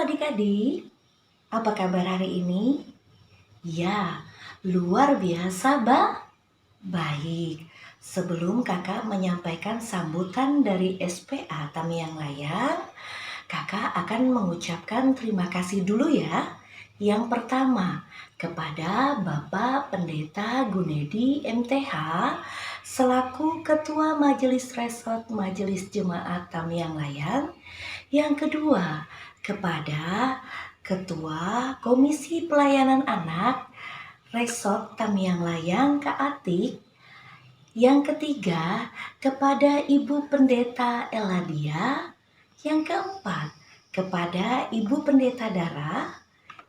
adik-adik, apa kabar hari ini? Ya, luar biasa baik. Sebelum kakak menyampaikan sambutan dari SPA Tamiang Layang, kakak akan mengucapkan terima kasih dulu ya. Yang pertama, kepada Bapak Pendeta Gunedi MTH selaku Ketua Majelis Resort Majelis Jemaat Tamiang Layang. Yang kedua, kepada Ketua Komisi Pelayanan Anak Resort Tamiang Layang Kak Atik. Yang ketiga, kepada Ibu Pendeta Eladia. Yang keempat, kepada Ibu Pendeta Dara.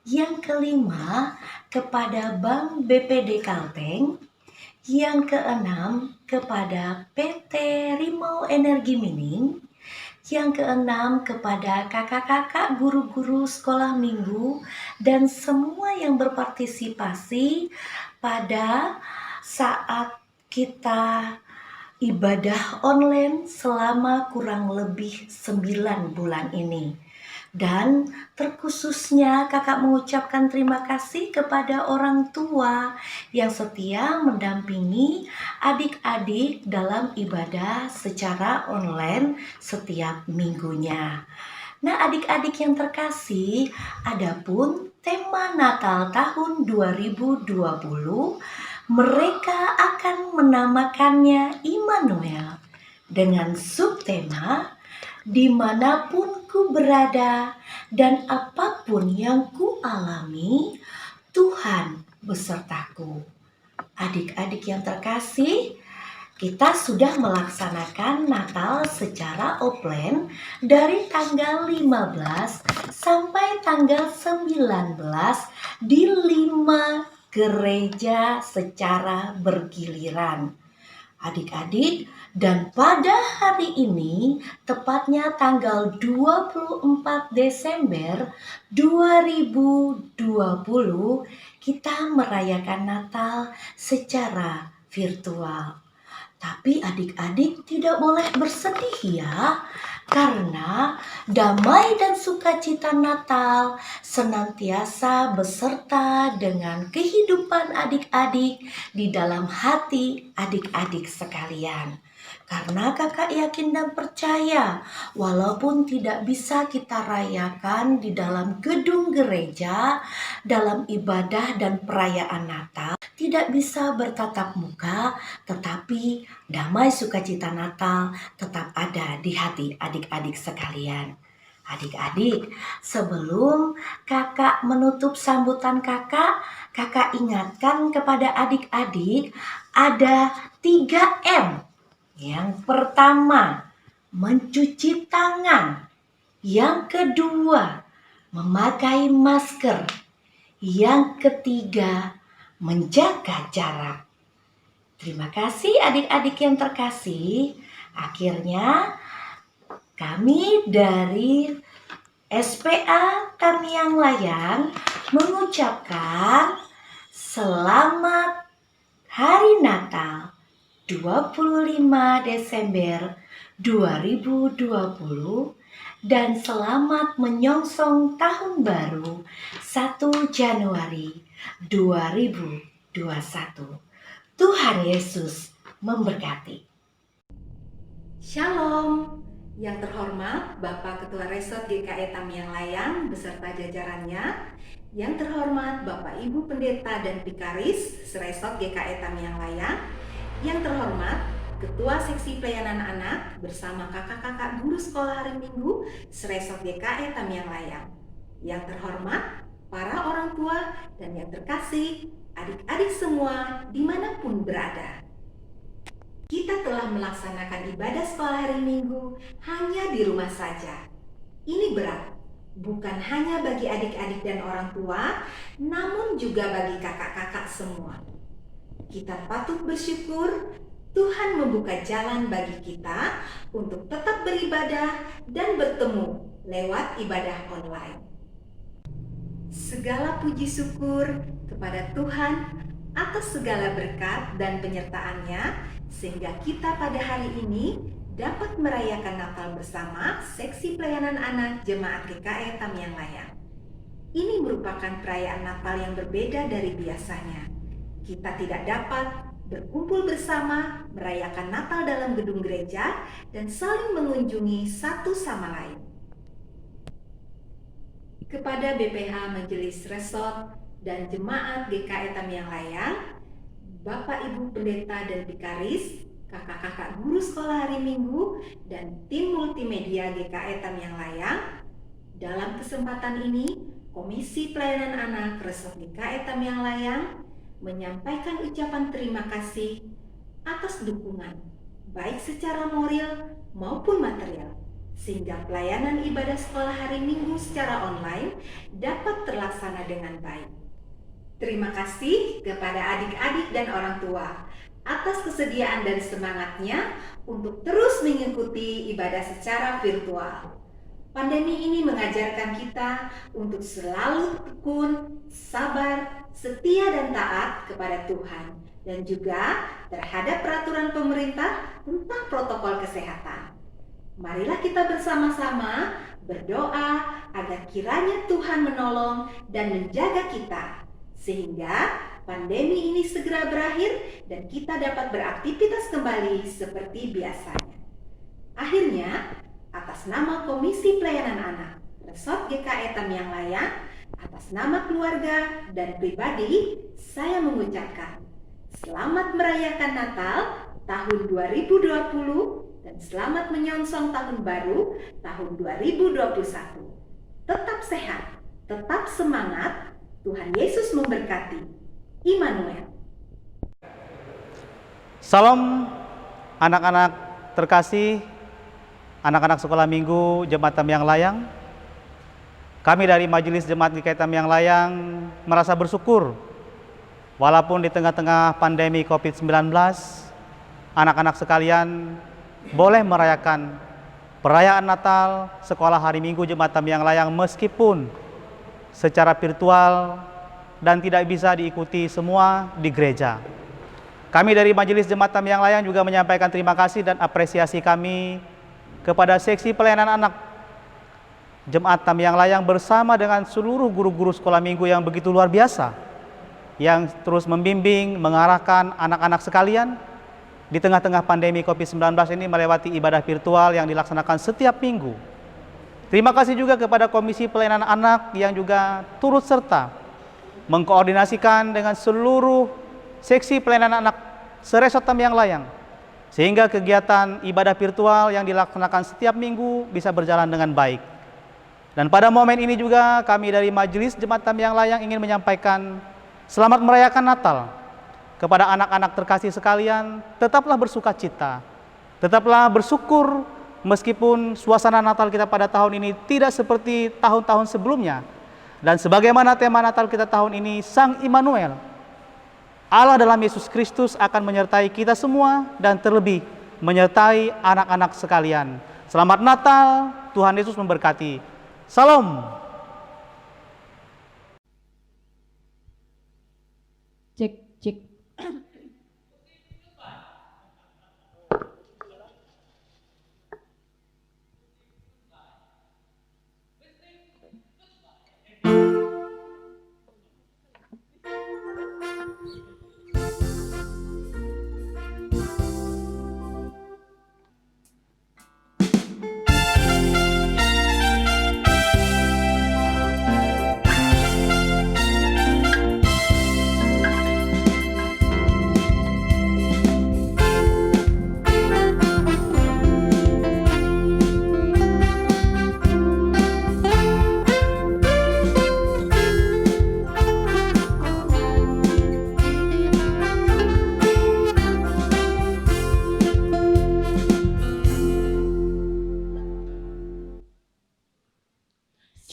Yang kelima, kepada Bank BPD Kalteng. Yang keenam, kepada PT Rimau Energi Mining. Yang keenam, kepada kakak-kakak guru-guru sekolah minggu dan semua yang berpartisipasi pada saat kita ibadah online selama kurang lebih 9 bulan ini. Dan terkhususnya kakak mengucapkan terima kasih kepada orang tua yang setia mendampingi adik-adik dalam ibadah secara online setiap minggunya. Nah, adik-adik yang terkasih, adapun tema Natal tahun 2020, mereka akan menamakannya Immanuel dengan subtema dimanapun ku berada dan apapun yang ku alami, Tuhan besertaku. Adik-adik yang terkasih, kita sudah melaksanakan Natal secara offline dari tanggal 15 sampai tanggal 19 di 5 gereja secara bergiliran. Adik-adik, dan pada hari ini, tepatnya tanggal 24 Desember 2020, kita merayakan Natal secara virtual. Tapi adik-adik tidak boleh bersedih ya, karena damai dan sukacita Natal senantiasa beserta dengan kehidupan adik-adik di dalam hati adik-adik sekalian. Karena kakak yakin dan percaya, walaupun tidak bisa kita rayakan di dalam gedung gereja, dalam ibadah dan perayaan Natal, tidak bisa bertatap muka, tetapi damai sukacita Natal tetap ada di hati adik-adik sekalian. Adik-adik, sebelum kakak menutup sambutan kakak ingatkan kepada adik-adik ada 3M. Yang pertama, mencuci tangan. Yang kedua, memakai masker. Yang ketiga, menjaga jarak. Terima kasih adik-adik yang terkasih. Akhirnya kami dari SPA Tamiang Layang mengucapkan selamat Hari Natal 25 Desember 2020 dan selamat menyongsong tahun baru 1 Januari 2021. Tuhan Yesus memberkati. Shalom, yang terhormat Bapak Ketua Resort GKI Tamiang Layang beserta jajarannya, yang terhormat Bapak Ibu Pendeta dan Vikaris Resort GKI Tamiang Layang, yang terhormat Ketua Seksi Pelayanan Anak bersama kakak-kakak guru sekolah hari Minggu Resort GKI Tamiang Layang, yang terhormat para orang tua dan yang terkasih adik-adik semua dimanapun berada. Kita telah melaksanakan ibadah sekolah hari Minggu hanya di rumah saja. Ini berat, bukan hanya bagi adik-adik dan orang tua, namun juga bagi kakak-kakak semua. Kita patut bersyukur Tuhan membuka jalan bagi kita untuk tetap beribadah dan bertemu lewat ibadah online. Segala puji syukur kepada Tuhan atas segala berkat dan penyertaan-Nya, sehingga kita pada hari ini dapat merayakan Natal bersama seksi pelayanan anak Jemaat GKE Tamiang Layang. Ini merupakan perayaan Natal yang berbeda dari biasanya. Kita tidak dapat berkumpul bersama, merayakan Natal dalam gedung gereja, dan saling mengunjungi satu sama lain. Kepada BPH Majelis Resort dan Jemaat GKE Tamiang Layang, Bapak Ibu Pendeta dan Vikaris, kakak-kakak guru sekolah hari Minggu, dan tim multimedia GKE Tamiang Layang, dalam kesempatan ini, Komisi Pelayanan Anak Resort GKE Tamiang Layang menyampaikan ucapan terima kasih atas dukungan, baik secara moral maupun material, sehingga pelayanan ibadah sekolah hari Minggu secara online dapat terlaksana dengan baik. Terima kasih kepada adik-adik dan orang tua atas kesediaan dan semangatnya untuk terus mengikuti ibadah secara virtual. Pandemi ini mengajarkan kita untuk selalu tekun, sabar, setia dan taat kepada Tuhan, dan juga terhadap peraturan pemerintah tentang protokol kesehatan. Marilah kita bersama-sama berdoa agar kiranya Tuhan menolong dan menjaga kita, sehingga pandemi ini segera berakhir dan kita dapat beraktivitas kembali seperti biasanya. Akhirnya, atas nama Komisi Pelayanan Anak Resort GKE Tamiang Layang, atas nama keluarga dan pribadi, saya mengucapkan selamat merayakan Natal tahun 2020 dan selamat menyongsong tahun baru tahun 2021. Tetap sehat, tetap semangat, Tuhan Yesus memberkati. Immanuel. Salam anak-anak terkasih, anak-anak sekolah minggu Jemaat Tamiang Layang. Kami dari Majelis Jemaat GKE Tamiang Layang merasa bersyukur walaupun di tengah-tengah pandemi COVID-19, anak-anak sekalian boleh merayakan perayaan Natal sekolah hari Minggu Jemaat Tamiang Layang meskipun secara virtual dan tidak bisa diikuti semua di gereja. Kami dari Majelis Jemaat Tamiang Layang juga menyampaikan terima kasih dan apresiasi kami kepada seksi pelayanan anak Jemaat Tamiang Layang bersama dengan seluruh guru-guru sekolah minggu yang begitu luar biasa, yang terus membimbing, mengarahkan anak-anak sekalian di tengah-tengah pandemi COVID-19 ini melewati ibadah virtual yang dilaksanakan setiap minggu. Terima kasih juga kepada Komisi Pelayanan Anak yang juga turut serta mengkoordinasikan dengan seluruh seksi pelayanan anak se-Resort Tamiang Layang, sehingga kegiatan ibadah virtual yang dilaksanakan setiap minggu bisa berjalan dengan baik. Dan pada momen ini juga kami dari Majelis Jemaat Tamiang Layang ingin menyampaikan selamat merayakan Natal kepada anak-anak terkasih sekalian. Tetaplah bersuka cita, tetaplah bersyukur meskipun suasana Natal kita pada tahun ini tidak seperti tahun-tahun sebelumnya. Dan sebagaimana tema Natal kita tahun ini, Sang Immanuel, Allah dalam Yesus Kristus akan menyertai kita semua dan terlebih menyertai anak-anak sekalian. Selamat Natal, Tuhan Yesus memberkati. Salam. Cek, cek.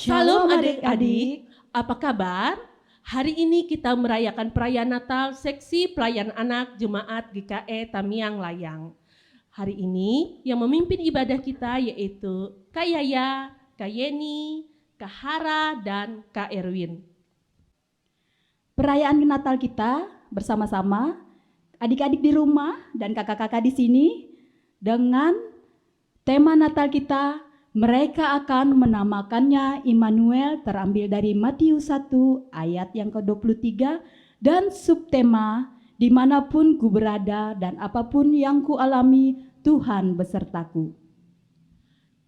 Shalom adik-adik, apa kabar? Hari ini kita merayakan perayaan Natal seksi pelayan anak Jemaat GKE Tamiang Layang. Hari ini yang memimpin ibadah kita yaitu Kak Yaya, Kak Yeni, Kak Hara, dan Kak Erwin. Perayaan Natal kita bersama-sama, adik-adik di rumah dan kakak-kakak di sini dengan Tema Natal kita, mereka akan menamakannya Immanuel, terambil dari Matius 1 ayat yang ke-23, dan subtema, dimanapun ku berada dan apapun yang ku alami, Tuhan besertaku.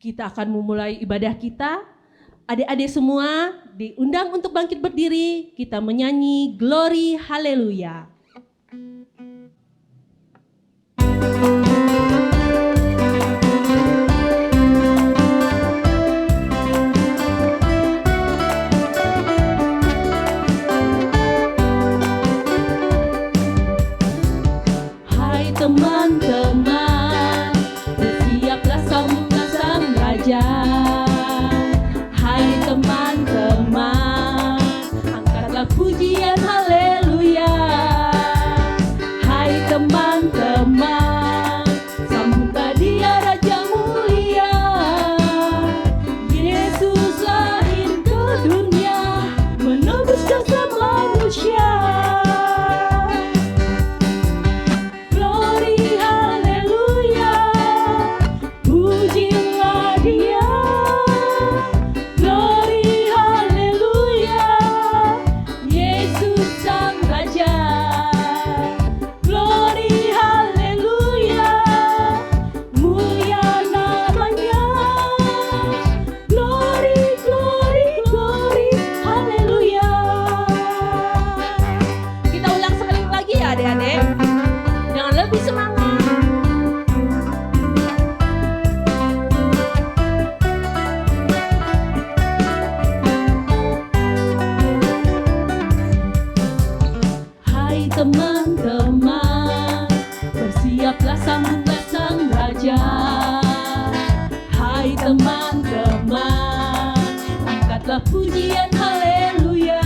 Kita akan memulai ibadah kita. Adik-adik semua diundang untuk bangkit berdiri, kita menyanyi Glory Haleluya. Hai teman-teman, bersiaplah sambutlah sang Raja. Hai teman-teman, angkatlah pujian haleluya. Hai teman-teman, sambutlah dia Raja mulia. Yesus lahir ke dunia, menebus dosa manusia. Glory haleluya, pujilah dia. Glory haleluya, Yesus sang Raja. Glory haleluya, mulia namanya. Glory, glory, glory, haleluya. Kita ulang sekali lagi ya adik-adik. Jangan lebih semangat. Hai teman-teman, bersiaplah sambutlah sang Raja. Hai teman-teman, angkatlah pujian haleluya.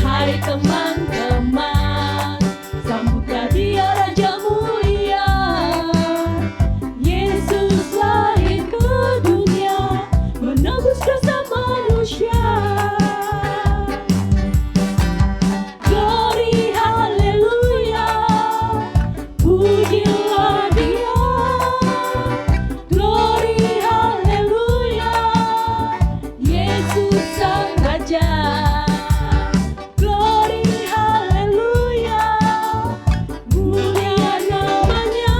Hai teman-teman, sambutlah dia Raja mulia. Yesus lahir ke dunia, menebus dosa manusia. Glory haleluya, pujilah dia. Glory haleluya, Yesus sang Raja. Glory haleluya, mulia namanya.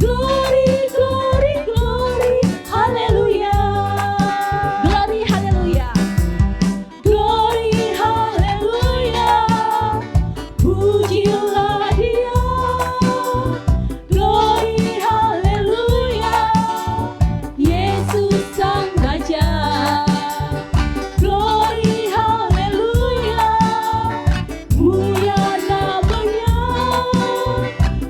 Glory, glory, glory, haleluya. Glory haleluya. Glory haleluya, pujilah dia. Glory haleluya, Yesus sang Raja. Glory haleluya, mulia namanya.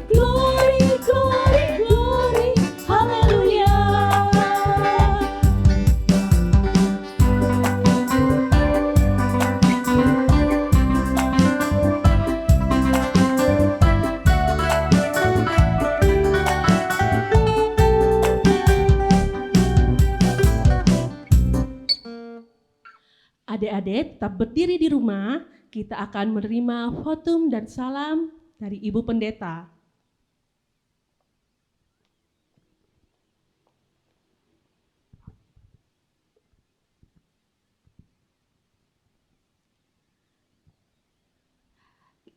Glory, glory, glory, haleluya. Adik-adik tetap berdiri di rumah, kita akan menerima votum dan salam dari Ibu Pendeta.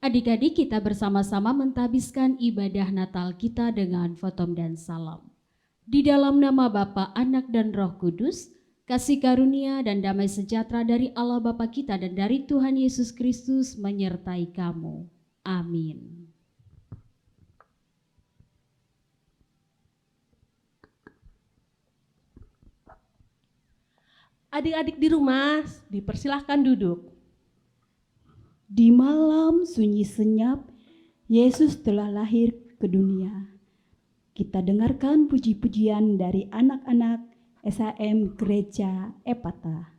Adik-adik, kita bersama-sama mentabiskan ibadah Natal kita dengan votum dan salam. Di dalam nama Bapa, Anak, dan Roh Kudus, kasih karunia dan damai sejahtera dari Allah Bapa kita dan dari Tuhan Yesus Kristus menyertai kamu. Amin. Adik-adik di rumah, dipersilahkan duduk. Di malam sunyi senyap, Yesus telah lahir ke dunia. Kita dengarkan puji-pujian dari anak-anak SHM Gereja Epata.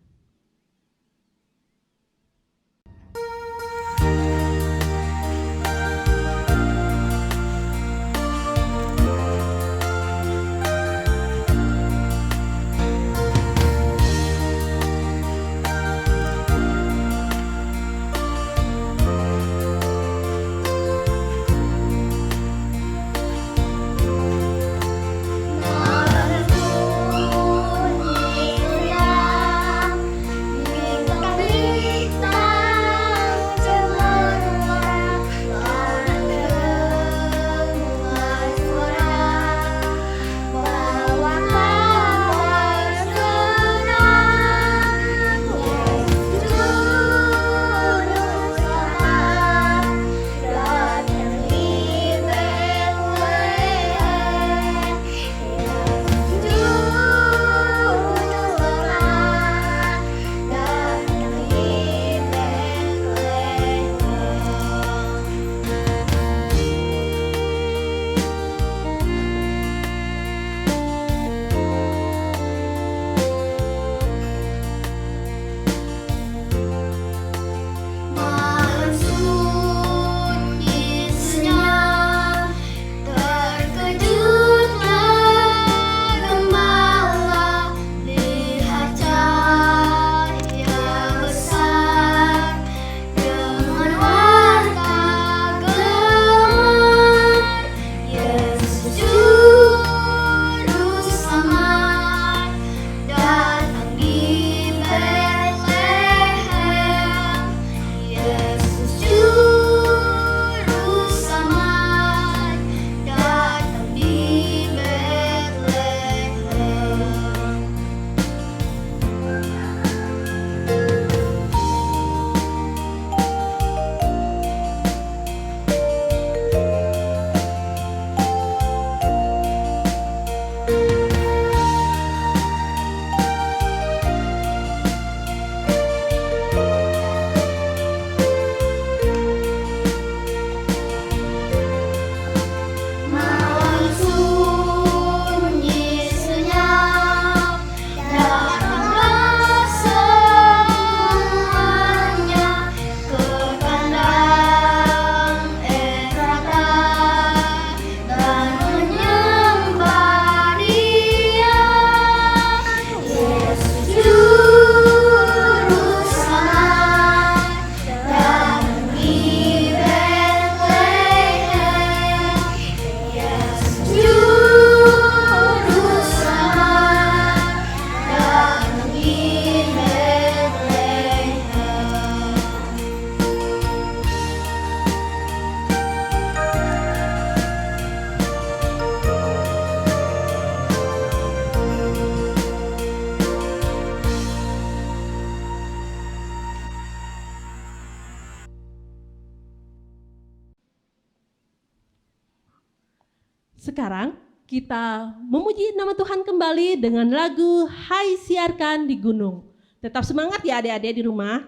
sekarang kita memuji nama Tuhan kembali dengan lagu Hai Siarkan di Gunung. Tetap semangat ya adik-adik di rumah.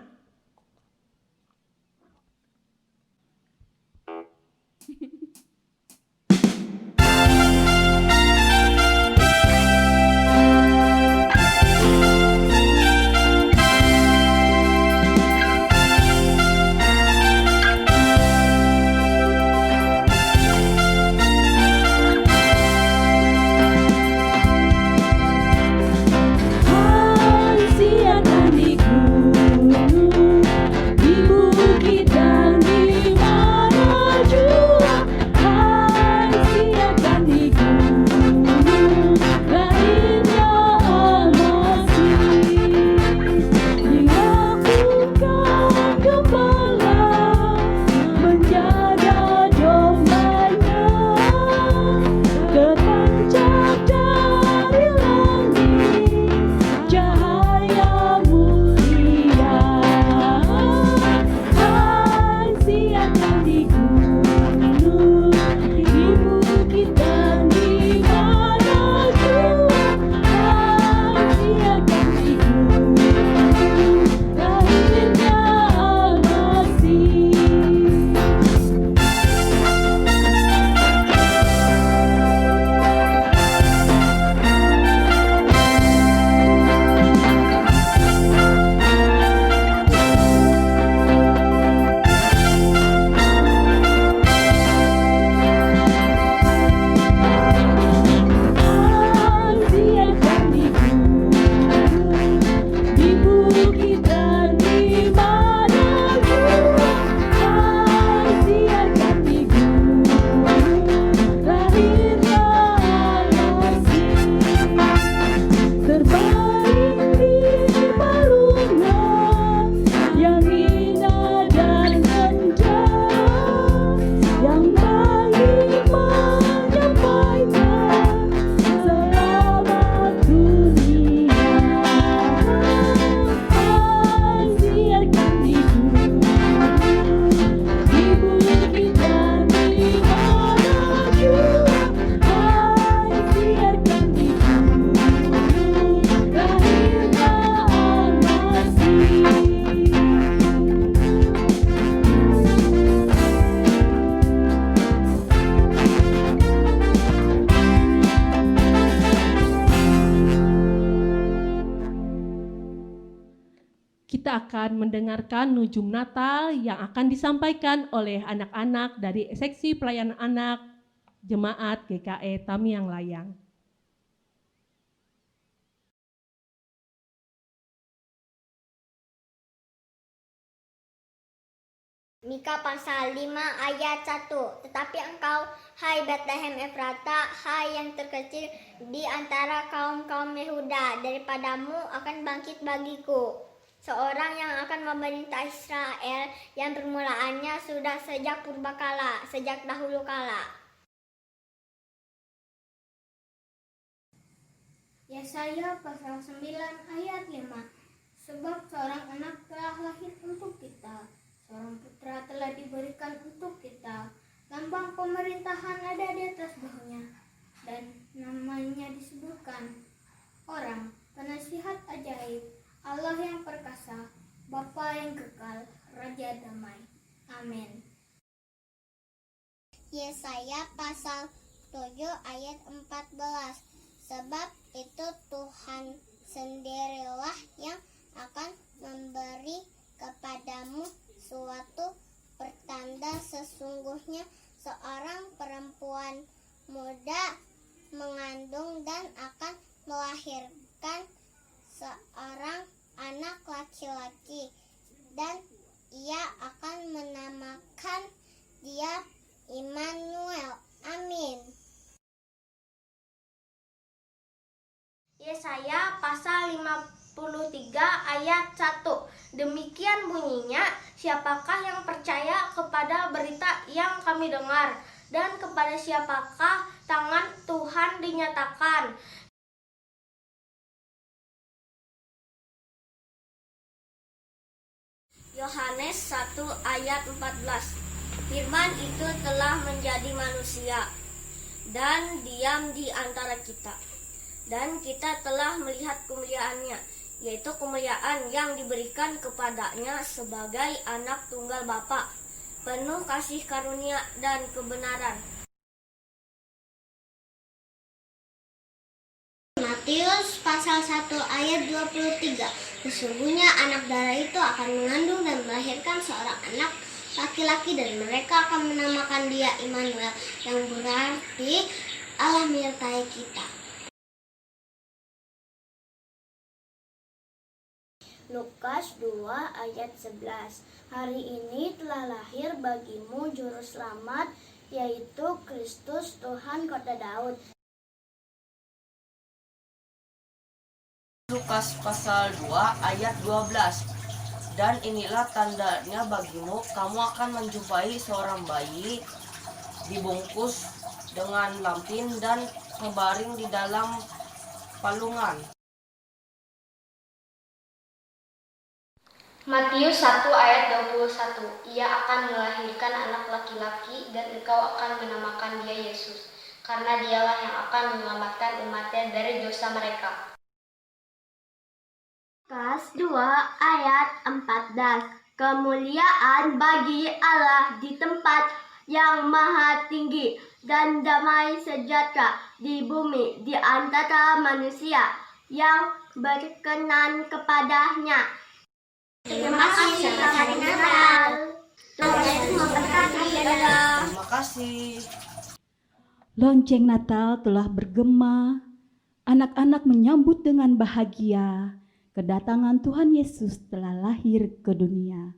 Hai siarkan di gunung, di bukit dan di mana jua. Hai siarkan di gunung, lahirnya Al-Masih. Dilakukan gembala, menjaga dombanya, terpancar dari langit cahaya mulia. Hai siarkan di gunung, di bukit dan di mana jua. Hai siarkan di gunung, lahirnya Al-Masih. Hai siarkan di gunung, di bukit dan di mana jua. Hai siarkan di gunung, lahirnya Al-Masih. Terbaring di palungan yang indah dan indah, yang baik menyampaikan selamat dunia. Hai siarkan di gunung, di bukit dan di mana jua. Hai siarkan di gunung, lahirnya Al-Masih. Kita akan mendengarkan nujum Natal yang akan disampaikan oleh anak-anak dari seksi pelayanan anak Jemaat GKE Tamiang Layang. Mika pasal 5 ayat 1. Tetapi engkau, hai Betlehem Efrata, hai yang terkecil di antara kaum-kaum Yehuda, daripadamu akan bangkit bagiku seorang yang akan memerintah Israel, yang permulaannya sudah sejak purbakala, sejak dahulu kala. Yesaya pasal 9 ayat 5. Sebab seorang anak telah lahir untuk kita, seorang putra telah diberikan untuk kita. Lambang pemerintahan ada di atas bahunya, dan namanya disebutkan Orang, Penasihat Ajaib, Allah yang perkasa, Bapa yang kekal, Raja damai. Amin. Yesaya pasal 7 ayat 14. Sebab itu Tuhan sendirilah yang akan memberi kepadamu suatu pertanda, sesungguhnya seorang perempuan muda mengandung dan akan melahirkan seorang anak laki-laki, dan ia akan menamakan dia Immanuel. Amin. Yesaya pasal 53 ayat 1. Demikian bunyinya, siapakah yang percaya kepada berita yang kami dengar, dan kepada siapakah tangan Tuhan dinyatakan? Yohanes 1 ayat 14. Firman itu telah menjadi manusia dan diam di antara kita. Dan kita telah melihat kemuliaannya, yaitu kemuliaan yang diberikan kepadanya sebagai anak tunggal Bapa, penuh kasih karunia dan kebenaran. Matius pasal 1 ayat 23. Sesungguhnya anak darah itu akan mengandung dan melahirkan seorang anak laki-laki, dan mereka akan menamakan dia Immanuel, yang berarti Allah menyertai kita. Lukas 2 ayat 11. Hari ini telah lahir bagimu juru selamat, yaitu Kristus Tuhan kota Daud. Lukas pasal 2 ayat 12. Dan inilah tandanya bagimu, kamu akan menjumpai seorang bayi dibungkus dengan lampin dan terbaring di dalam palungan. Matius 1 ayat 21. Ia akan melahirkan anak laki-laki, dan engkau akan menamakan dia Yesus, karena dialah yang akan menyelamatkan umatnya dari dosa mereka. Lukas 2 ayat 14. Kemuliaan bagi Allah di tempat yang maha tinggi, dan damai sejahtera di bumi di antara manusia yang berkenan kepadanya. Terima kasih, selamat hari Natal. Tuhan Yesus memberkati. Terima kasih. Lonceng Natal telah bergema, anak-anak menyambut dengan bahagia kedatangan Tuhan Yesus telah lahir ke dunia.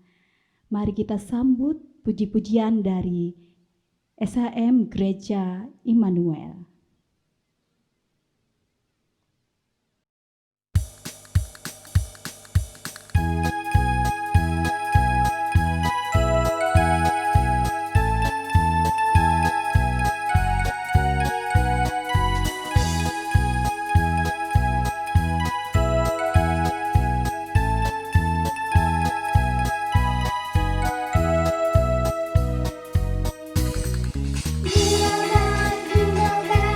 Mari kita sambut puji-pujian dari SHM Gereja Immanuel. Jingle bell,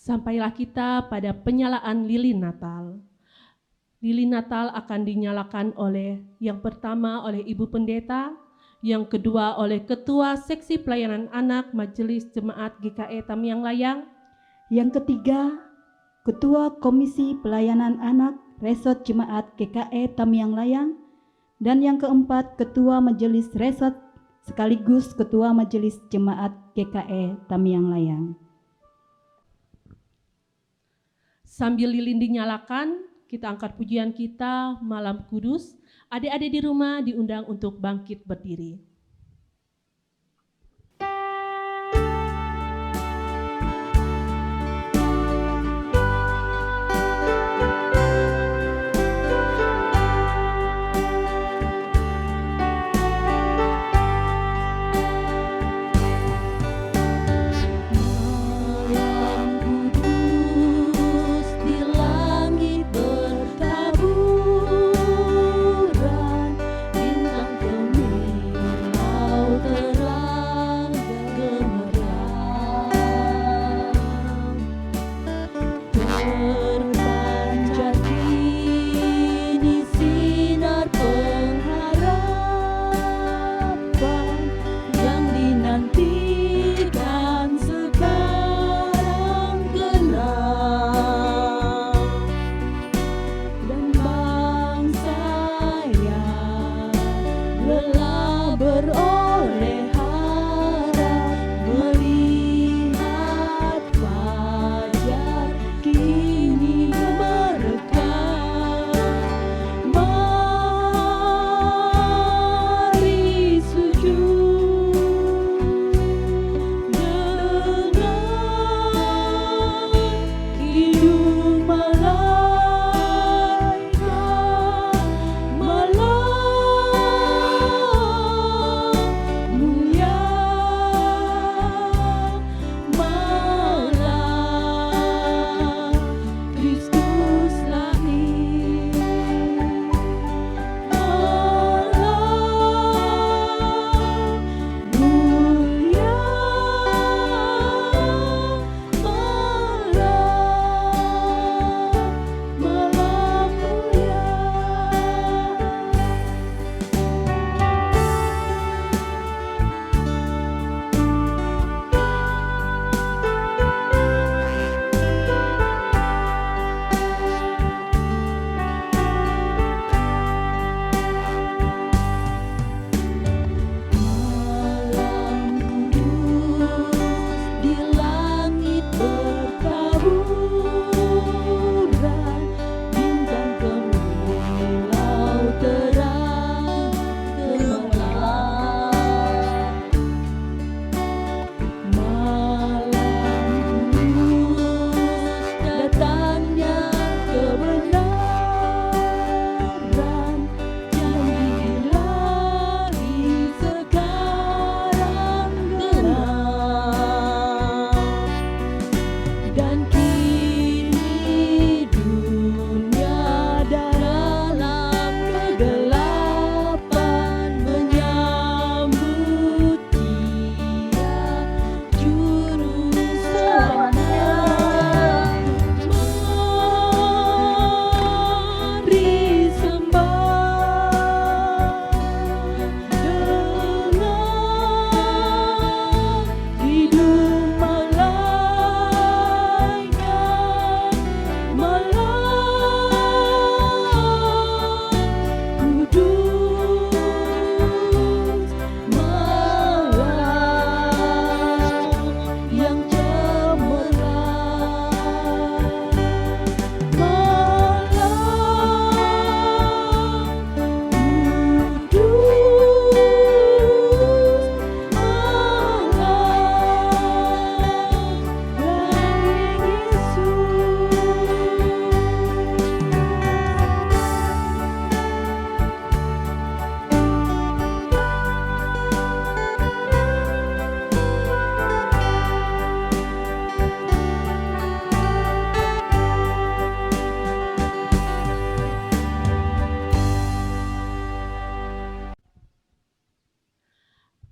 Sampailah kita pada penyalaan lilin Natal. Lilin Natal akan dinyalakan oleh yang pertama oleh Ibu Pendeta, yang kedua oleh Ketua Seksi Pelayanan Anak Majelis Jemaat GKE Tamiang Layang, yang ketiga Ketua Komisi Pelayanan Anak Resort Jemaat GKE Tamiang Layang, dan yang keempat Ketua Majelis Resort sekaligus Ketua Majelis Jemaat GKE Tamiang Layang. Sambil lilin dinyalakan, kita angkat pujian kita Malam Kudus. Adik-adik di rumah diundang untuk bangkit berdiri.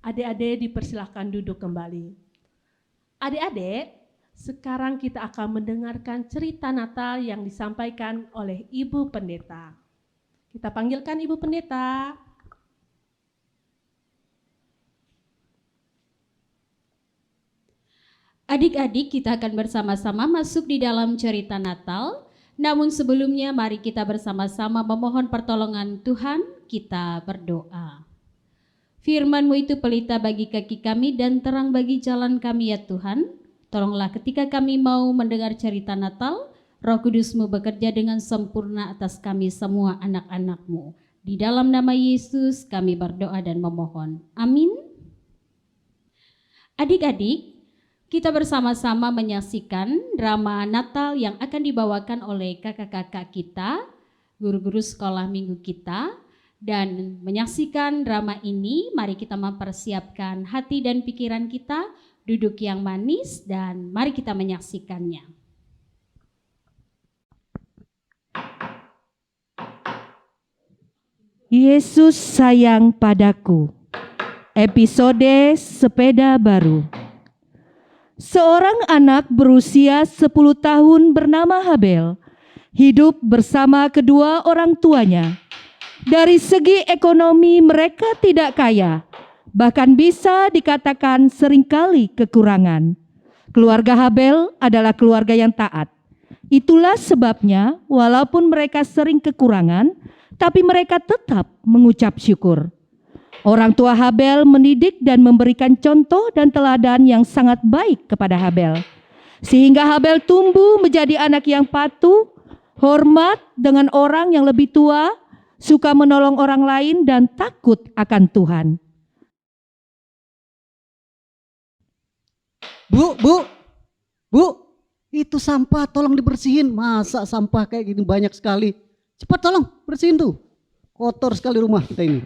Adik-adik dipersilahkan duduk kembali. Adik-adik, Sekarang kita akan mendengarkan cerita Natal yang disampaikan oleh Ibu Pendeta. Kita panggilkan Ibu Pendeta. Adik-adik, kita akan bersama-sama masuk di dalam cerita Natal. Namun sebelumnya mari kita bersama-sama memohon pertolongan Tuhan, kita berdoa. Firman-Mu itu pelita bagi kaki kami dan terang bagi jalan kami ya Tuhan. Tolonglah ketika kami mau mendengar cerita Natal, Roh Kudus-Mu bekerja dengan sempurna atas kami semua anak-anak-Mu. Di dalam nama Yesus kami berdoa dan memohon. Amin. Adik-adik, kita bersama-sama menyaksikan drama Natal yang akan dibawakan oleh kakak-kakak kita, guru-guru sekolah minggu kita. Dan menyaksikan drama ini, mari kita mempersiapkan hati dan pikiran kita, duduk yang manis, dan mari kita menyaksikannya. Yesus sayang padaku. Episode sepeda baru. Seorang anak berusia 10 tahun bernama Habel hidup bersama kedua orang tuanya. Dari segi ekonomi mereka tidak kaya, bahkan bisa dikatakan seringkali kekurangan. Keluarga Habel adalah keluarga yang taat. Itulah sebabnya walaupun mereka sering kekurangan, tapi mereka tetap mengucap syukur. Orang tua Habel mendidik dan memberikan contoh dan teladan yang sangat baik kepada Habel. Sehingga Habel tumbuh menjadi anak yang patuh, hormat dengan orang yang lebih tua, suka menolong orang lain dan takut akan Tuhan. Bu, itu sampah tolong dibersihin. Masa sampah kayak gini banyak sekali. Cepat tolong bersihin tuh. Kotor sekali rumah kita ini.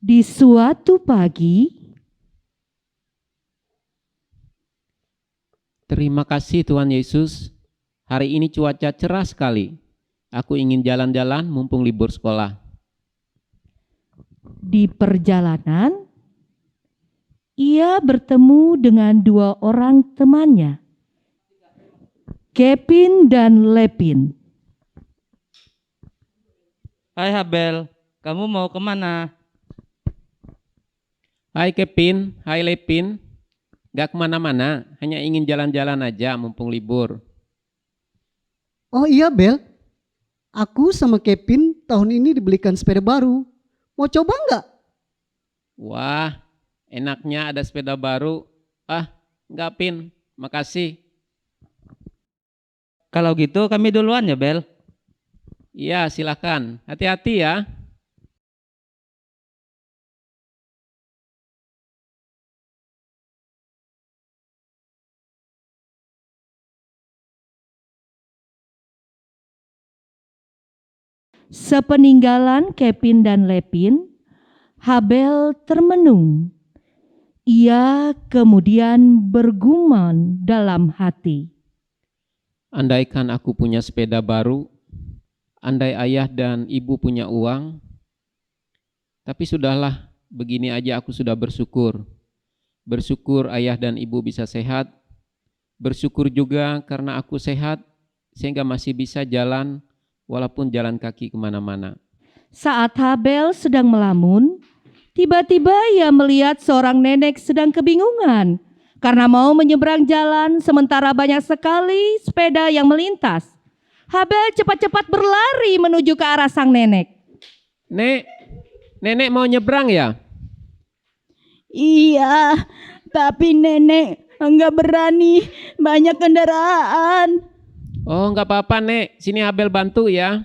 Di suatu pagi, terima kasih Tuhan Yesus. Hari ini cuaca cerah sekali. Aku ingin jalan-jalan mumpung libur sekolah. di perjalanan, ia bertemu dengan dua orang temannya, Kevin dan Lepin. Hai Habel, kamu mau kemana? Hai Kevin, hai Lepin. Gak kemana-mana, hanya ingin jalan-jalan aja mumpung libur. Oh iya Bel, aku sama Kevin tahun ini dibelikan sepeda baru. Mau coba nggak? Wah, enaknya ada sepeda baru. Enggak Pin, makasih. Kalau gitu kami duluan ya Bel. Iya silakan, hati-hati ya. Sepeninggalan Kevin dan Lepin, Habel termenung. Ia kemudian bergumam dalam hati. Andaikan aku punya sepeda baru, andai ayah dan ibu punya uang, tapi sudahlah, begini aja aku sudah bersyukur. Bersyukur ayah dan ibu bisa sehat, bersyukur juga karena aku sehat, sehingga masih bisa jalan, walaupun jalan kaki kemana-mana. Saat Habel sedang melamun, tiba-tiba ia melihat seorang nenek sedang kebingungan karena mau menyeberang jalan sementara banyak sekali sepeda yang melintas. Habel cepat-cepat berlari menuju ke arah sang nenek. Nenek mau nyebrang ya? Iya, tapi nenek enggak berani, banyak kendaraan. Oh enggak apa-apa Nek, sini Habel bantu ya.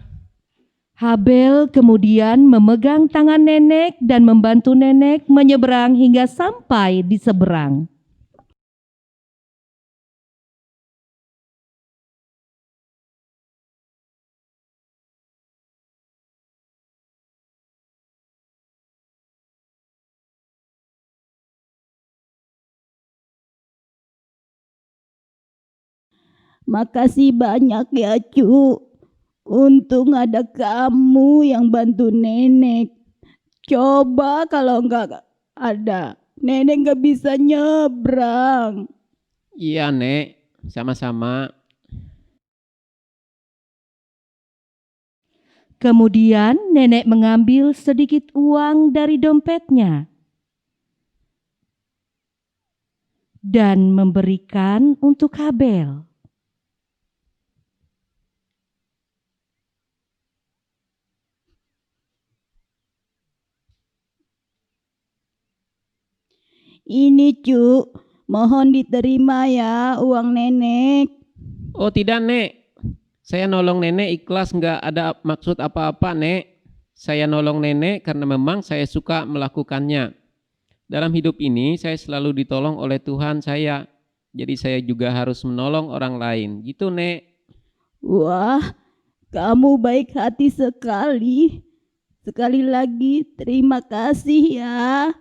Habel kemudian memegang tangan nenek dan membantu nenek menyeberang hingga sampai di seberang. Makasih banyak ya, Cu. Untung ada kamu yang bantu nenek. Coba kalau nggak ada, nenek nggak bisa nyebrang. Iya, Nek. Sama-sama. Kemudian nenek mengambil sedikit uang dari dompetnya dan memberikan untuk Habel. Ini, Cu, mohon diterima ya uang nenek. Oh tidak, Nek. Saya nolong nenek ikhlas, nggak ada maksud apa-apa, Nek. Saya nolong nenek karena memang saya suka melakukannya. Dalam hidup ini saya selalu ditolong oleh Tuhan saya. Jadi saya juga harus menolong orang lain. Gitu, Nek. Wah, kamu baik hati sekali. Sekali lagi terima kasih ya.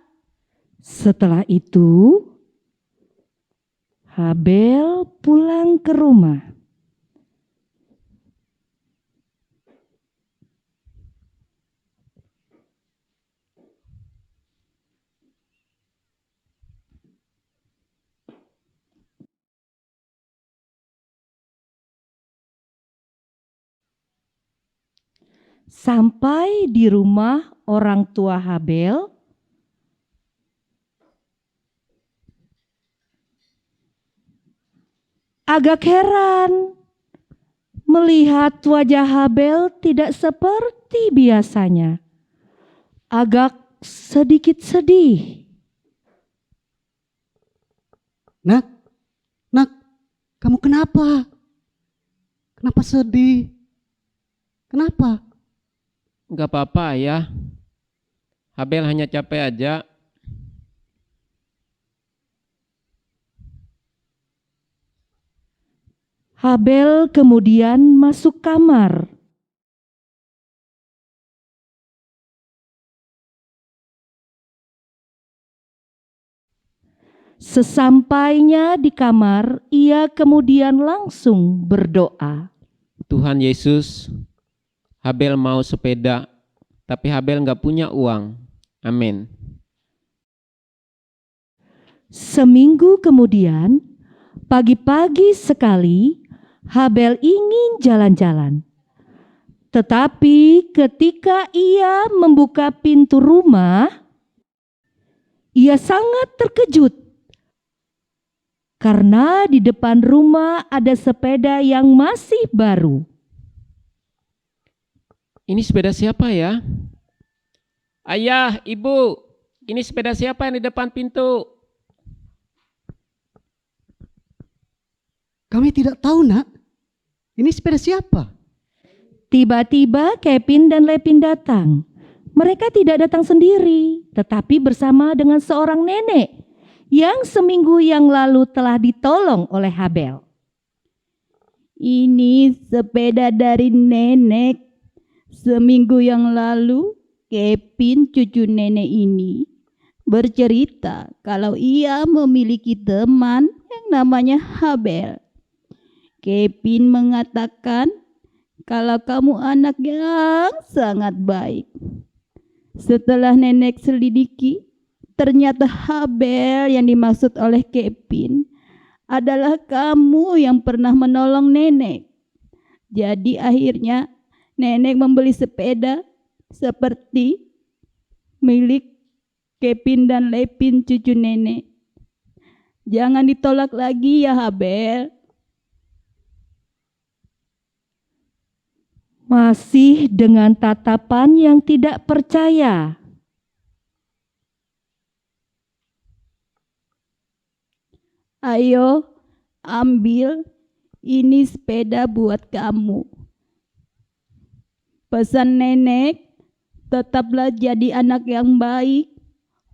Setelah itu, Habel pulang ke rumah. Sampai di rumah orang tua Habel, agak heran melihat wajah Habel tidak seperti biasanya. Agak sedikit sedih. Nak, kamu kenapa? Kenapa sedih? Kenapa? Nggak apa-apa ya. Habel hanya capek aja. Habel kemudian masuk kamar. Sesampainya di kamar, ia kemudian langsung berdoa. Tuhan Yesus, Habel mau sepeda, tapi Habel nggak punya uang. Amin. Seminggu kemudian, pagi-pagi sekali, Habel ingin jalan-jalan. Tetapi ketika ia membuka pintu rumah, ia sangat terkejut karena di depan rumah ada sepeda yang masih baru. Ini sepeda siapa ya? Ayah, ibu, ini sepeda siapa yang di depan pintu? Kami tidak tahu, Nak. Ini sepeda siapa? Tiba-tiba Kevin dan Lepin datang. Mereka tidak datang sendiri, tetapi bersama dengan seorang nenek yang seminggu yang lalu telah ditolong oleh Habel. Ini sepeda dari nenek. Seminggu yang lalu, Kevin cucu nenek ini bercerita kalau ia memiliki teman yang namanya Habel. Kevin mengatakan kalau kamu anak yang sangat baik. Setelah nenek selidiki, ternyata Habel yang dimaksud oleh Kevin adalah kamu yang pernah menolong nenek. Jadi akhirnya nenek membeli sepeda seperti milik Kevin dan Lepin cucu nenek. Jangan ditolak lagi ya Habel. Masih dengan tatapan yang tidak percaya, Ayo ambil, ini sepeda buat kamu. Pesan nenek, tetaplah jadi anak yang baik,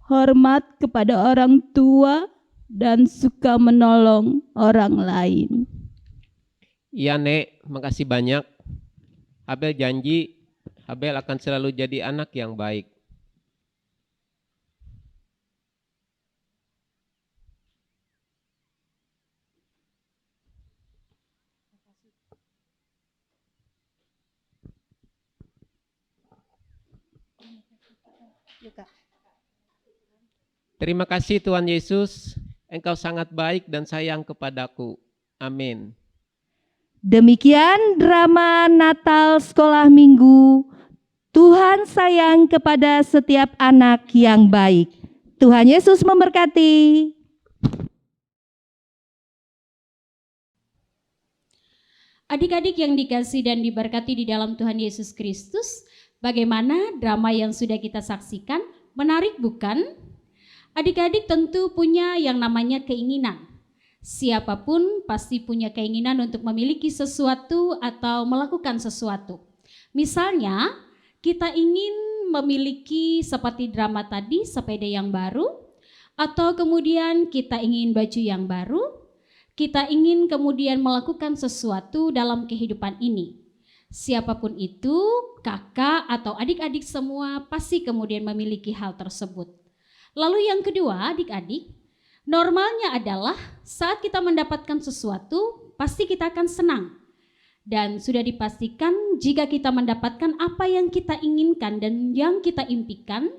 hormat kepada orang tua, dan suka menolong orang lain. Iya, Nek, makasih banyak. Habel janji, Habel akan selalu jadi anak yang baik. Terima kasih Tuhan Yesus, Engkau sangat baik dan sayang kepadaku. Amin. Demikian drama Natal Sekolah Minggu. Tuhan sayang kepada setiap anak yang baik. Tuhan Yesus memberkati. Adik-adik yang dikasihi dan diberkati di dalam Tuhan Yesus Kristus, bagaimana drama yang sudah kita saksikan? Menarik bukan? Adik-adik tentu punya yang namanya keinginan. Siapapun pasti punya keinginan untuk memiliki sesuatu atau melakukan sesuatu. Misalnya, kita ingin memiliki seperti drama tadi, sepeda yang baru, atau kemudian kita ingin baju yang baru, kita ingin kemudian melakukan sesuatu dalam kehidupan ini. Siapapun itu, kakak atau adik-adik semua pasti kemudian memiliki hal tersebut. Lalu yang kedua, adik-adik, normalnya adalah saat kita mendapatkan sesuatu, pasti kita akan senang. Dan sudah dipastikan jika kita mendapatkan apa yang kita inginkan dan yang kita impikan,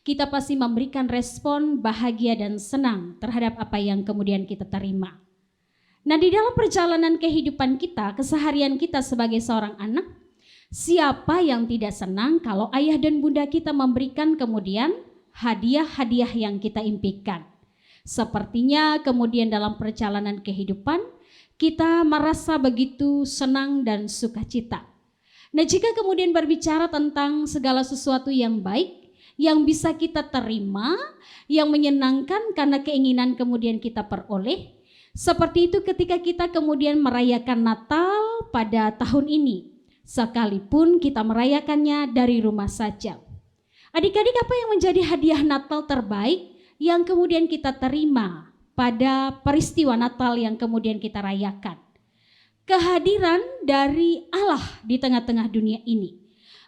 kita pasti memberikan respon bahagia dan senang terhadap apa yang kemudian kita terima. Nah, di dalam perjalanan kehidupan kita, keseharian kita sebagai seorang anak, siapa yang tidak senang kalau ayah dan bunda kita memberikan kemudian hadiah-hadiah yang kita impikan. Sepertinya kemudian dalam perjalanan kehidupan, kita merasa begitu senang dan sukacita. Nah, jika kemudian berbicara tentang segala sesuatu yang baik, yang bisa kita terima, yang menyenangkan karena keinginan kemudian kita peroleh, seperti itu ketika kita kemudian merayakan Natal pada tahun ini, sekalipun kita merayakannya dari rumah saja. Adik-adik, apa yang menjadi hadiah Natal terbaik yang kemudian kita terima pada peristiwa Natal yang kemudian kita rayakan? Kehadiran dari Allah di tengah-tengah dunia ini.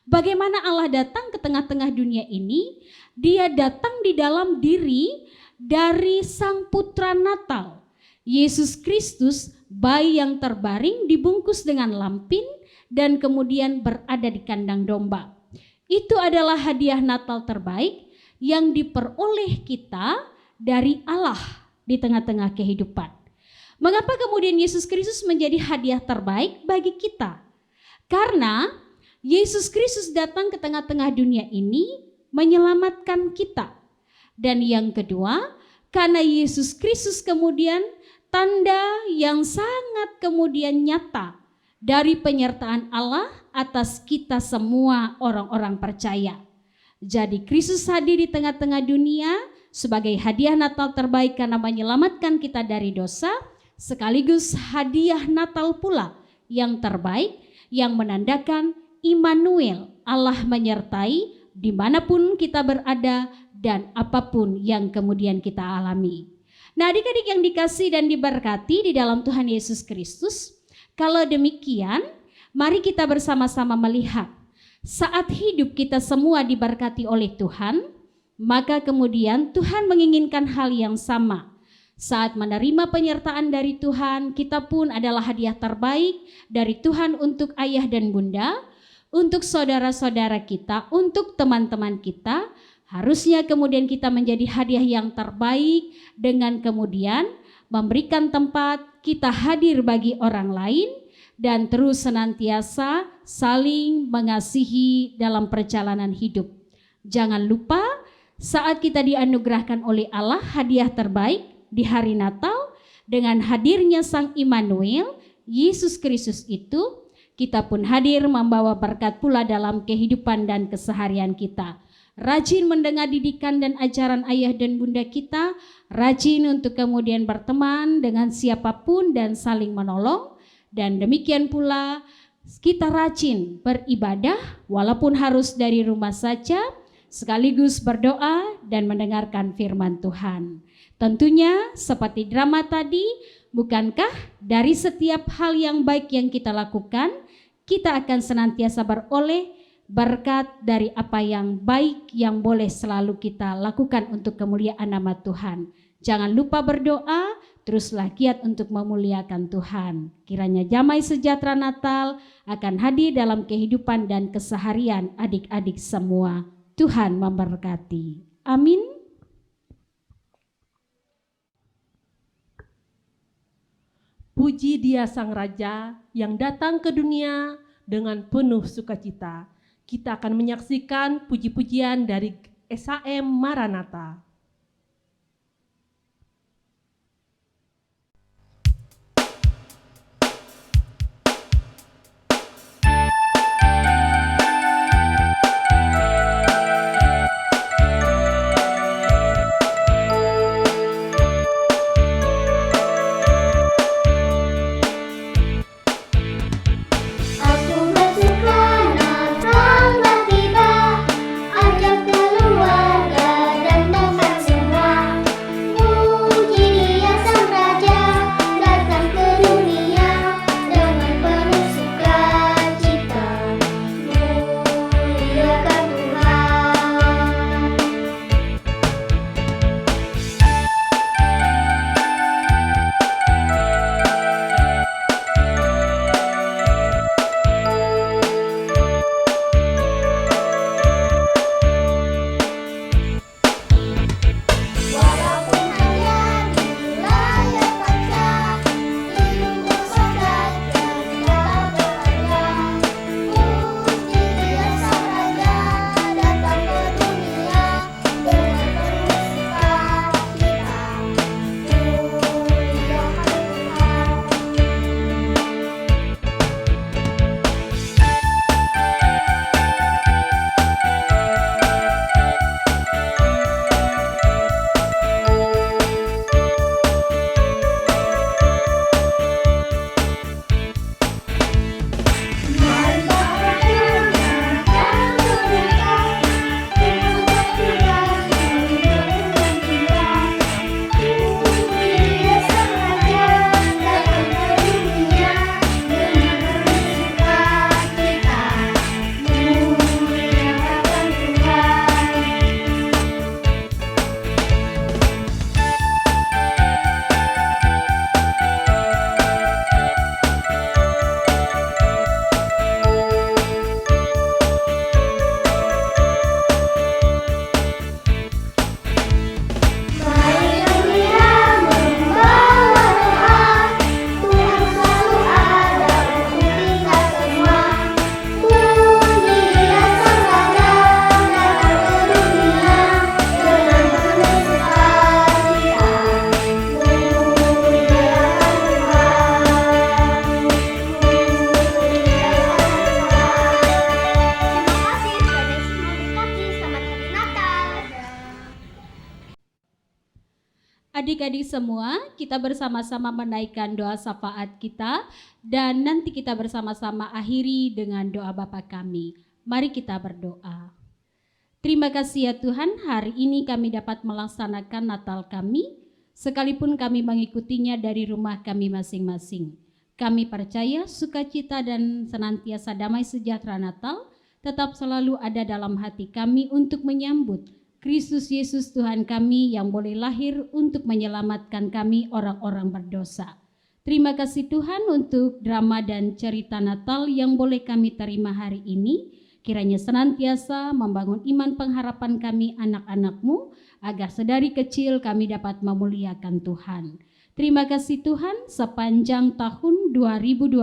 Bagaimana Allah datang ke tengah-tengah dunia ini? Dia datang di dalam diri dari Sang Putra Natal, Yesus Kristus, bayi yang terbaring dibungkus dengan lampin dan kemudian berada di kandang domba. Itu adalah hadiah Natal terbaik yang diperoleh kita dari Allah di tengah-tengah kehidupan. Mengapa kemudian Yesus Kristus menjadi hadiah terbaik bagi kita? Karena Yesus Kristus datang ke tengah-tengah dunia ini menyelamatkan kita. Dan yang kedua, karena Yesus Kristus kemudian tanda yang sangat kemudian nyata dari penyertaan Allah atas kita semua orang-orang percaya. Jadi Kristus hadir di tengah-tengah dunia sebagai hadiah Natal terbaik karena menyelamatkan kita dari dosa, sekaligus hadiah Natal pula yang terbaik yang menandakan Immanuel, Allah menyertai dimanapun kita berada dan apapun yang kemudian kita alami. Nah, adik-adik yang dikasihi dan diberkati di dalam Tuhan Yesus Kristus, kalau demikian, mari kita bersama-sama melihat saat hidup kita semua diberkati oleh Tuhan, maka kemudian Tuhan menginginkan hal yang sama. Saat menerima penyertaan dari Tuhan, kita pun adalah hadiah terbaik dari Tuhan untuk ayah dan bunda, untuk saudara-saudara kita, untuk teman-teman kita. Harusnya kemudian kita menjadi hadiah yang terbaik dengan kemudian memberikan tempat kita hadir bagi orang lain dan terus senantiasa saling mengasihi dalam perjalanan hidup. Jangan lupa saat kita dianugerahkan oleh Allah hadiah terbaik di hari Natal dengan hadirnya Sang Immanuel, Yesus Kristus itu, kita pun hadir membawa berkat pula dalam kehidupan dan keseharian kita. Rajin mendengar didikan dan ajaran ayah dan bunda kita, rajin untuk kemudian berteman dengan siapapun dan saling menolong, dan demikian pula kita rajin beribadah walaupun harus dari rumah saja, sekaligus berdoa dan mendengarkan firman Tuhan. Tentunya seperti drama tadi, bukankah dari setiap hal yang baik yang kita lakukan, kita akan senantiasa beroleh berkat dari apa yang baik yang boleh selalu kita lakukan untuk kemuliaan nama Tuhan. Jangan lupa berdoa, teruslah giat untuk memuliakan Tuhan. Kiranya damai sejahtera Natal akan hadir dalam kehidupan dan keseharian adik-adik semua. Tuhan memberkati. Amin. Puji Dia Sang Raja yang datang ke dunia dengan penuh sukacita. Kita akan menyaksikan puji-pujian dari SHM Maranatha. Aku bersuka Natal telah tiba, ajak keluarga dan teman semua. Puji Dia Sang Raja datang ke dunia dengan penuh sukacita. Muliakan Tuhan. Walaupun hanya di layar kaca, hidupku saja tetap berharga. Puji Dia Sang Raja datang ke dunia dengan penuh sukacita. Muliakan Tuhan. Mari berakhirnya dan berdoa, untuk kita menunjukkan cinta. Puji Dia Sang Raja datang ke dunia dengan penuh sukacita. Muliakan Tuhan. Mari dunia membawa doa, Tuhan selalu ada untuk kita semua. Puji Dia Sang Raja datang ke dunia dengan penuh sukacita. Muliakan Tuhan. Terima kasih, Tuhan Yesus memberkati. Selamat Hari Natal. Adik-adik semua, kita bersama-sama menaikkan doa syafaat kita dan nanti kita bersama-sama akhiri dengan doa Bapa kami. Mari kita berdoa. Terima kasih ya Tuhan, hari ini kami dapat melaksanakan Natal kami, sekalipun kami mengikutinya dari rumah kami masing-masing. Kami percaya sukacita dan senantiasa damai sejahtera Natal tetap selalu ada dalam hati kami untuk menyambut Kristus Yesus Tuhan kami yang boleh lahir untuk menyelamatkan kami orang-orang berdosa. Terima kasih Tuhan untuk drama dan cerita Natal yang boleh kami terima hari ini. Kiranya senantiasa membangun iman pengharapan kami anak-anak-Mu, agar sedari kecil kami dapat memuliakan Tuhan. Terima kasih Tuhan, sepanjang tahun 2020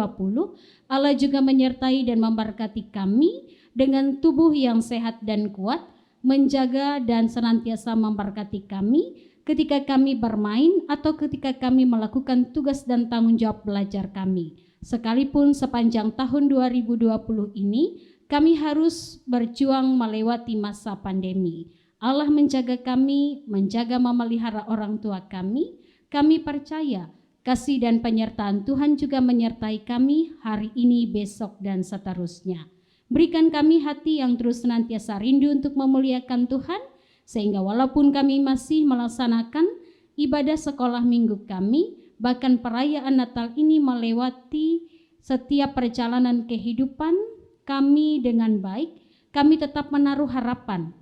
Allah juga menyertai dan memberkati kami dengan tubuh yang sehat dan kuat, menjaga dan senantiasa memberkati kami ketika kami bermain atau ketika kami melakukan tugas dan tanggung jawab belajar kami. Sekalipun sepanjang tahun 2020 ini kami harus berjuang melewati masa pandemi. Allah menjaga kami, menjaga memelihara orang tua kami. Kami percaya kasih dan penyertaan Tuhan juga menyertai kami hari ini, besok, dan seterusnya. Berikan kami hati yang terus senantiasa rindu untuk memuliakan Tuhan, sehingga walaupun kami masih melaksanakan ibadah sekolah minggu kami, bahkan perayaan Natal ini melewati setiap perjalanan kehidupan kami dengan baik, kami tetap menaruh harapan.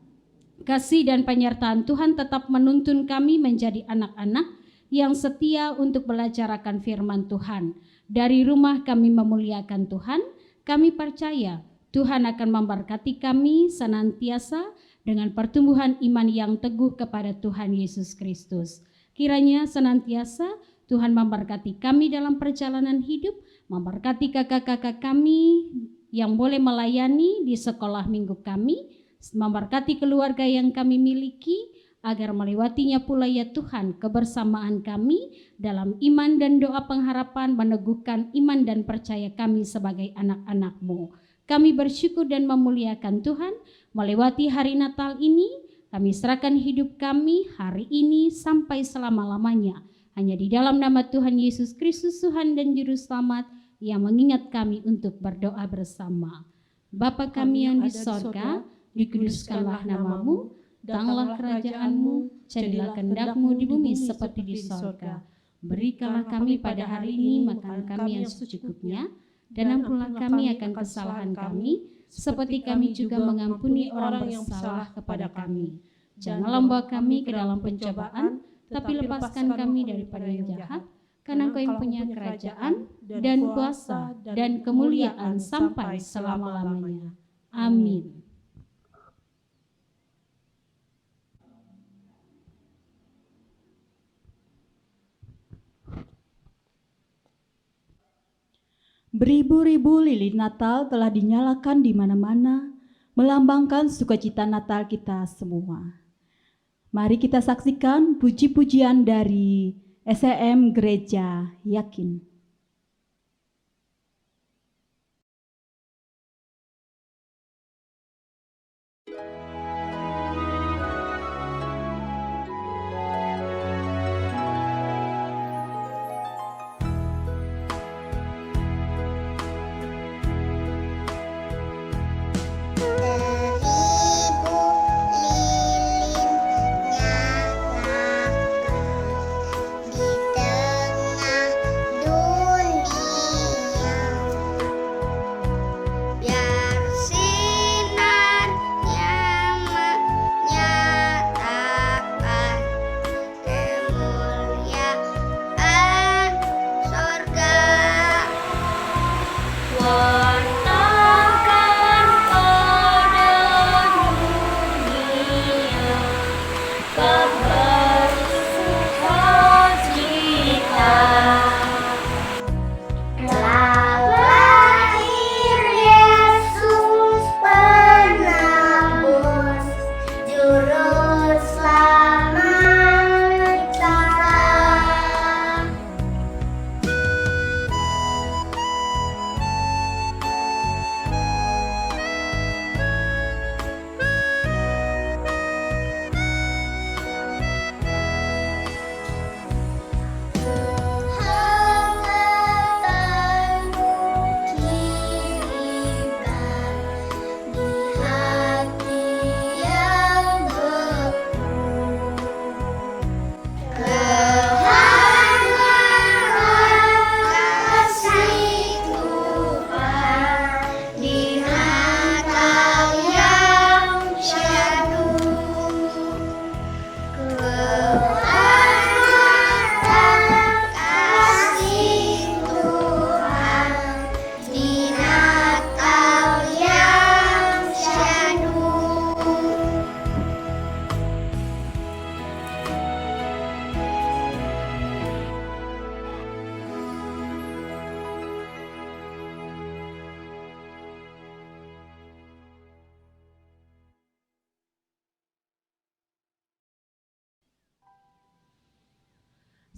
Kasih dan penyertaan Tuhan tetap menuntun kami menjadi anak-anak yang setia untuk belajar akan firman Tuhan. Dari rumah kami memuliakan Tuhan, kami percaya Tuhan akan memberkati kami senantiasa dengan pertumbuhan iman yang teguh kepada Tuhan Yesus Kristus. Kiranya senantiasa Tuhan memberkati kami dalam perjalanan hidup, memberkati kakak-kakak kami yang boleh melayani di sekolah minggu kami, memberkati keluarga yang kami miliki, agar melewatinya pula ya Tuhan kebersamaan kami dalam iman dan doa pengharapan, meneguhkan iman dan percaya kami sebagai anak-anak-Mu. Kami bersyukur dan memuliakan Tuhan melewati hari Natal ini. Kami serahkan hidup kami hari ini sampai selama-lamanya hanya di dalam nama Tuhan Yesus Kristus, Tuhan dan Juru Selamat, yang mengingat kami untuk berdoa bersama. Bapa kami yang di sorga, dikuduskanlah namamu, datanglah kerajaan-Mu, jadilah kehendak-Mu di bumi seperti di sorga. Berikanlah kami pada hari ini makan kami yang secukupnya, dan ampunilah kami akan kesalahan kami, seperti kami juga mengampuni orang yang bersalah kepada kami. Janganlah membawa kami ke dalam pencobaan, tapi lepaskan kami daripada yang jahat, karena Engkau yang punya kerajaan dan kuasa dan kemuliaan sampai selama-lamanya. Amin. Beribu-ribu lilin Natal telah dinyalakan di mana-mana, melambangkan sukacita Natal kita semua. Mari kita saksikan puji-pujian dari SEM Gereja Yakin.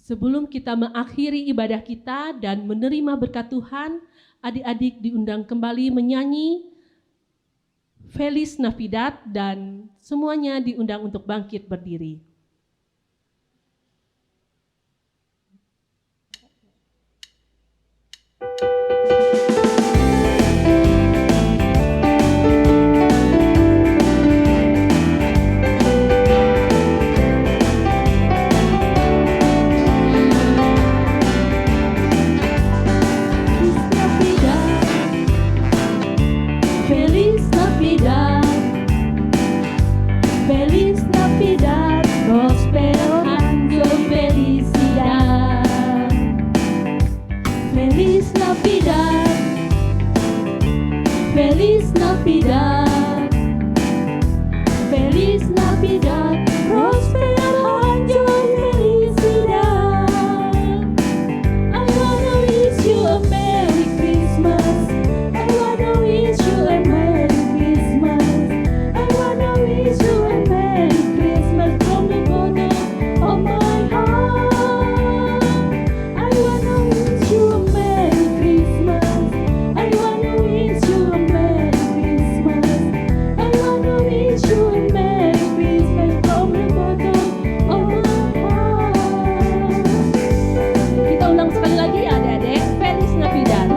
Sebelum kita mengakhiri ibadah kita dan menerima berkat Tuhan, adik-adik diundang kembali menyanyi Feliz Navidad dan semuanya diundang untuk bangkit berdiri. Feliz Navidad, Feliz Navidad, prospero año, felicidad. Feliz Navidad, Feliz Navidad, Feliz Feliz Navidad, prospero año y felicidad. I wanna wish you a Merry Christmas. I wanna wish you a Merry Christmas. I wanna wish you a Merry Christmas from the bottom of my heart. I wanna wish you a Merry Christmas. I wanna wish you a Merry Christmas. I wanna wish you a Merry Christmas from the bottom of my heart. Kita ulang sekali lagi adik-adik. Feliz Navidad.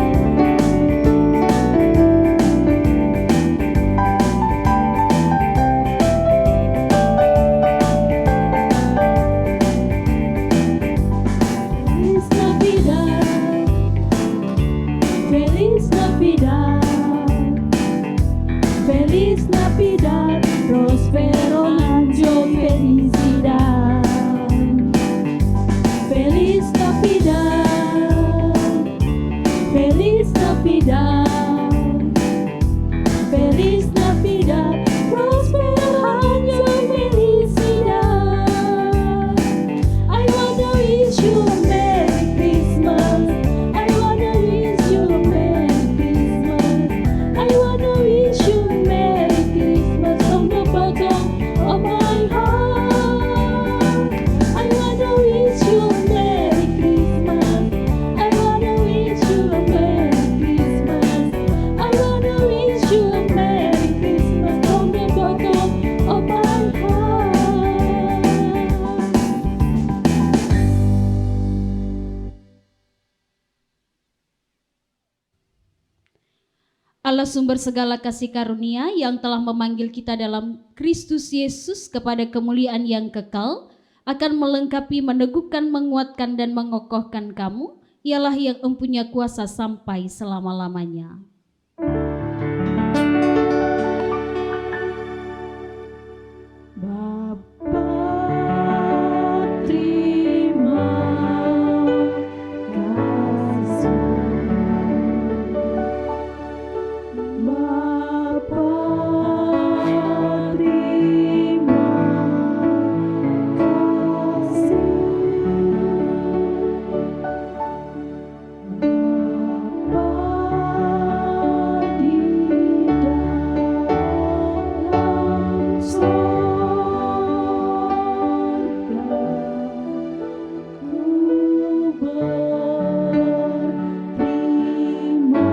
Feliz Navidad, Feliz Navidad, Feliz Navidad, prospero año y felicidad. Feliz Navidad, Feliz Navidad, Feliz Navidad, prospero año y felicidad. I wanna wish you a Merry Christmas. I wanna wish you a Merry Christmas. I wanna wish you a Merry Christmas from the bottom of my heart. I wanna wish you a Merry Christmas. I wanna wish you a Merry Christmas. I wanna wish you a Merry Christmas from the bottom of my heart. Allah sumber segala kasih karunia yang telah memanggil kita dalam Kristus Yesus kepada kemuliaan yang kekal, akan melengkapi, meneguhkan, menguatkan, dan mengokohkan kamu. Ialah yang mempunyai kuasa sampai selama-lamanya. Bapa, terima kasih. Bapa, terima kasih. Bapa di dalam sorga, ku berterima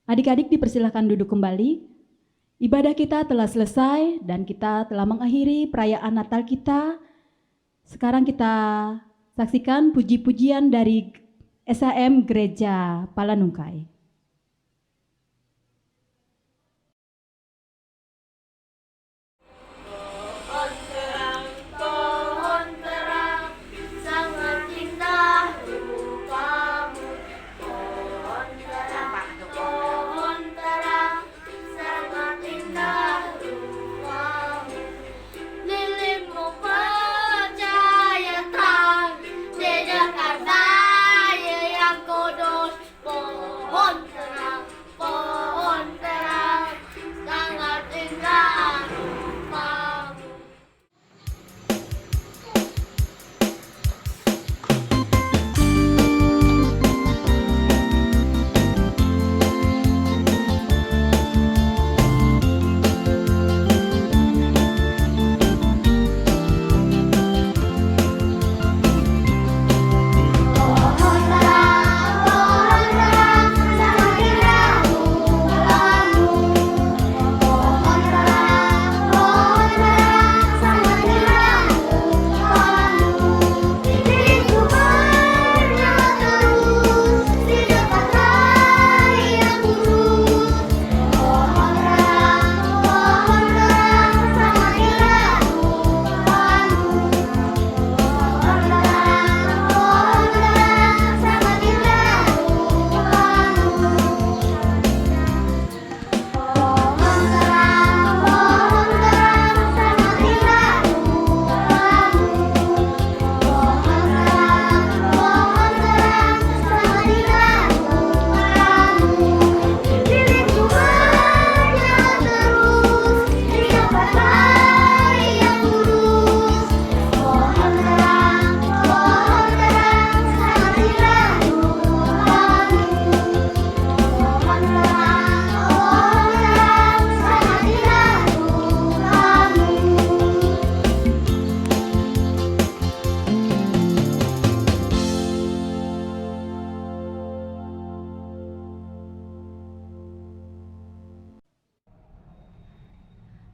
Adik-adik dipersilahkan duduk kembali. Ibadah kita telah selesai dan kita telah mengakhiri perayaan Natal kita. Sekarang kita saksikan puji-pujian dari SHM Gereja Palanungkai. Pohon terang, sangat indah rupamu. Pohon terang, sangat indah rupamu. Lilinmu percaya terang, di Jakarta yang kudus. Pohon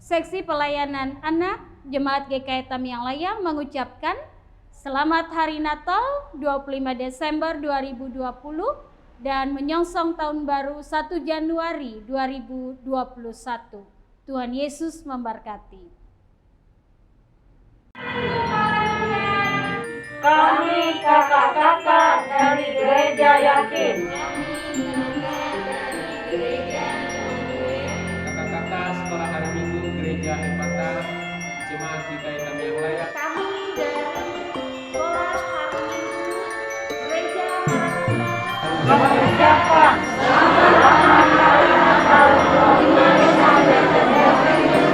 Seksi Pelayanan Anak Jemaat GKI Tamiang Layang mengucapkan Selamat Hari Natal 25 Desember 2020 dan menyongsong Tahun Baru 1 Januari 2021. Tuhan Yesus memberkati. Kami kakak-kakak dari Gereja Yakin. Kakak-kakak sekolah hari Minggu Gereja Epata Jemaat GKI Tamiang Layang. Kami dari Sekolah Hari Minggu Gereja Maranatha mengucapkan selamat hari Natal 25 Desember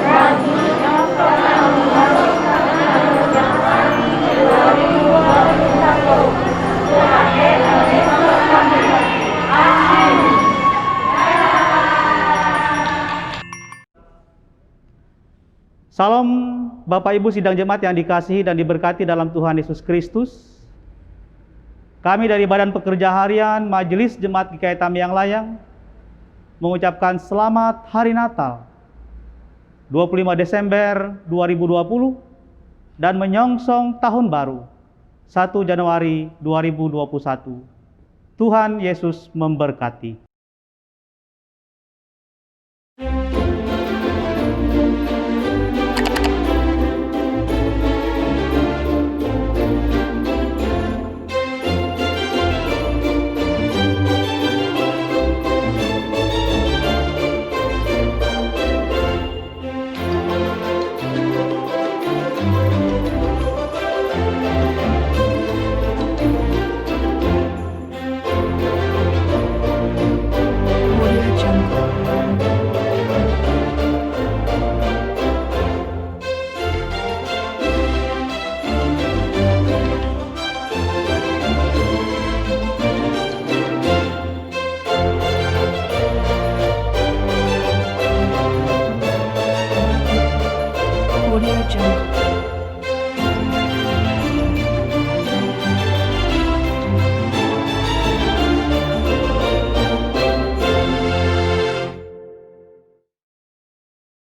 dan menyongsong Tahun Baru 1 Januari 2021. Tuhan Yesus memberkati. Amin. Salam Bapak Ibu sidang jemaat yang dikasihi dan diberkati dalam Tuhan Yesus Kristus. Kami dari Badan Pekerja Harian Majelis Jemaat GKI Tamiang Layang mengucapkan selamat Hari Natal 25 Desember 2020 dan menyongsong Tahun Baru 1 Januari 2021. Tuhan Yesus memberkati.